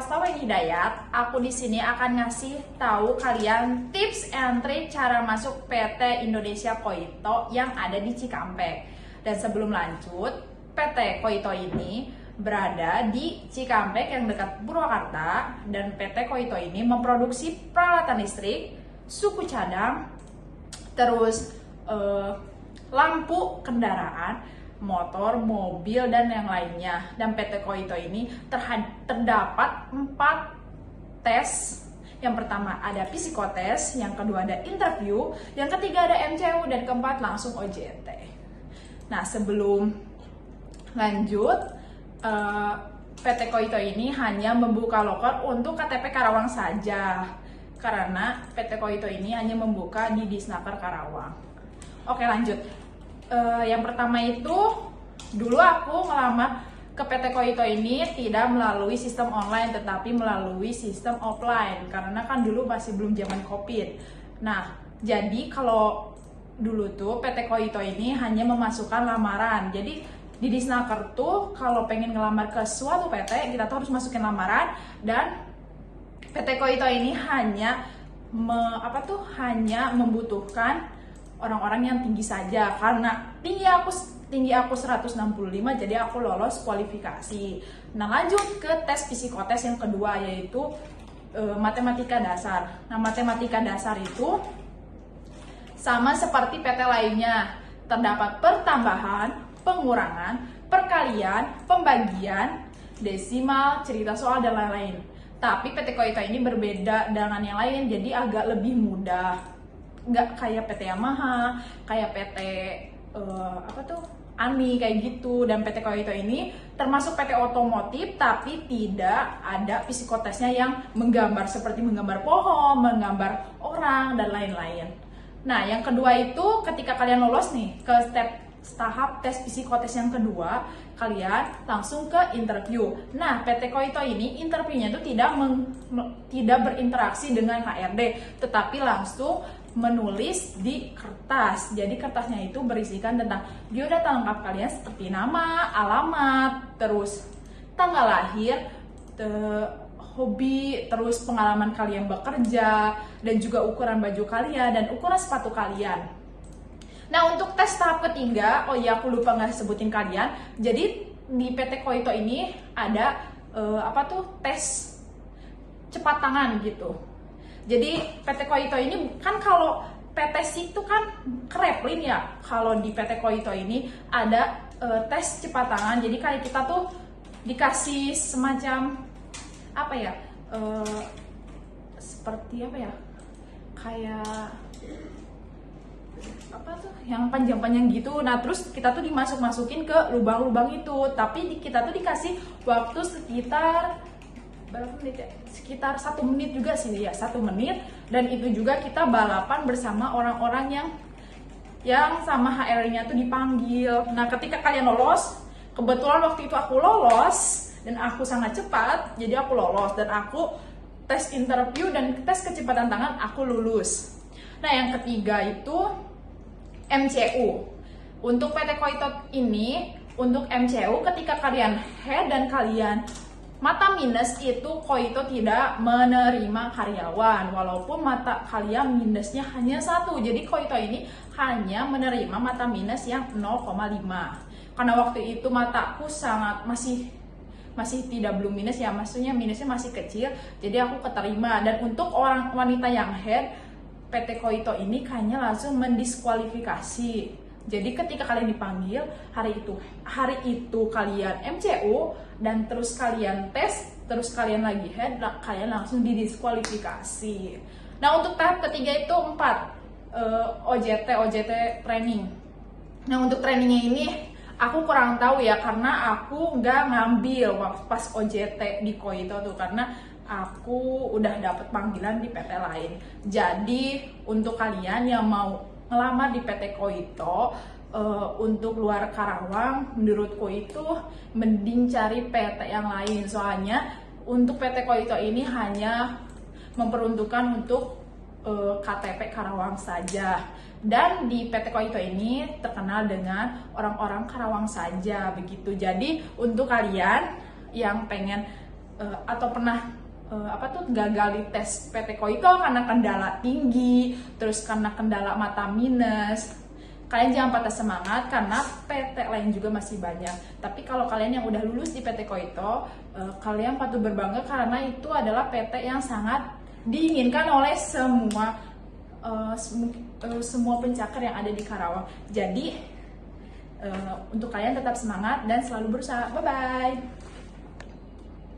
Elsa Weni Hidayat. Aku di sini akan ngasih tahu kalian tips and trick cara masuk PT Indonesia Koito yang ada di Cikampek. Dan sebelum lanjut, PT Koito ini berada di Cikampek yang dekat Purwakarta, dan PT Koito ini memproduksi peralatan listrik, suku cadang, terus lampu kendaraan, motor, mobil, dan yang lainnya. Dan PT Koito ini terdapat 4 tes. Yang pertama ada psikotes, yang kedua ada interview, yang ketiga ada MCU, dan keempat langsung OJT. Nah, sebelum lanjut, PT Koito ini hanya membuka loker untuk KTP Karawang saja, karena PT Koito ini hanya membuka di Disnaker Karawang. Oke, lanjut. Yang pertama itu, dulu aku ngelamar ke PT Koito ini tidak melalui sistem online, tetapi melalui sistem offline, karena kan dulu masih belum zaman COVID. Nah, jadi kalau dulu tuh PT Koito ini hanya memasukkan lamaran. Jadi di Disnaker tuh kalau pengen ngelamar ke suatu PT, kita tuh harus masukin lamaran, dan PT Koito ini hanya membutuhkan orang-orang yang tinggi saja, karena tinggi aku 165, jadi aku lolos kualifikasi. Nah, lanjut ke tes psikotes yang kedua, yaitu matematika dasar. Nah, matematika dasar itu sama seperti PT lainnya, terdapat pertambahan, pengurangan, perkalian, pembagian, desimal, cerita soal, dan lain-lain. Tapi PT Koito ini berbeda dengan yang lain, jadi agak lebih mudah. Nggak kayak PT Yamaha, kayak PT ANI kayak gitu. Dan PT Koito ini termasuk PT otomotif, tapi tidak ada psikotesnya yang menggambar seperti menggambar pohon, menggambar orang, dan lain-lain. Nah, yang kedua itu ketika kalian lolos nih ke tahap tes psikotes yang kedua, kalian langsung ke interview. Nah, PT Koito ini interviewnya itu tidak berinteraksi dengan HRD, tetapi langsung menulis di kertas. Jadi kertasnya itu berisikan tentang biodata lengkap kalian seperti nama, alamat, terus tanggal lahir, hobi, terus pengalaman kalian bekerja, dan juga ukuran baju kalian dan ukuran sepatu kalian. Nah, untuk tes tahap ketiga, aku lupa nggak sebutin kalian. Jadi di PT Koito ini ada tes cepat tangan gitu. Jadi PT Koito ini kan, kalau PT itu kan Kreplin ya. Kalau di PT Koito ini ada tes cepat tangan. Jadi kayak kita tuh dikasih semacam kayak yang panjang-panjang gitu. Nah, terus kita tuh dimasuk-masukin ke lubang-lubang itu, tapi kita tuh dikasih waktu sekitar berapa menit ya? Sekitar 1 menit juga sih ya, 1 menit. Dan itu juga kita balapan bersama orang-orang yang sama HR-nya tuh dipanggil. Nah, ketika kalian lolos, kebetulan waktu itu aku lolos dan aku sangat cepat, jadi aku lolos dan aku tes interview dan tes kecepatan tangan aku lulus. Nah, yang ketiga itu MCU. Untuk PT Koito ini, untuk MCU ketika kalian head dan kalian mata minus, itu Koito tidak menerima karyawan, walaupun mata kalian minusnya hanya 1. Jadi Koito ini hanya menerima mata minus yang 0,5. Karena waktu itu mataku masih belum minus ya, maksudnya minusnya masih kecil, jadi aku keterima. Dan untuk orang wanita yang head, PT Koito ini kayaknya langsung mendiskualifikasi. Jadi ketika kalian dipanggil hari itu kalian MCU, dan terus kalian tes, terus kalian lagi head, kalian langsung didiskualifikasi. Nah, untuk tahap ketiga itu 4 OJT training. Nah, untuk trainingnya ini aku kurang tahu ya, karena aku nggak ngambil pas OJT di Koito tuh, karena aku udah dapet panggilan di PT lain. Jadi untuk kalian yang mau ngelamar di PT Koito, untuk luar Karawang, menurutku itu mending cari PT yang lain. Soalnya untuk PT Koito ini hanya memperuntukkan untuk KTP Karawang saja. Dan di PT Koito ini terkenal dengan orang-orang Karawang saja begitu. Jadi untuk kalian yang pengen atau pernah gagal di tes PT Koito karena kendala tinggi, terus karena kendala mata minus, kalian jangan patah semangat karena PT lain juga masih banyak. Tapi kalau kalian yang udah lulus di PT Koito, kalian patut berbangga karena itu adalah PT yang sangat diinginkan oleh semua pencakar yang ada di Karawang. Jadi untuk kalian tetap semangat dan selalu berusaha. Bye bye.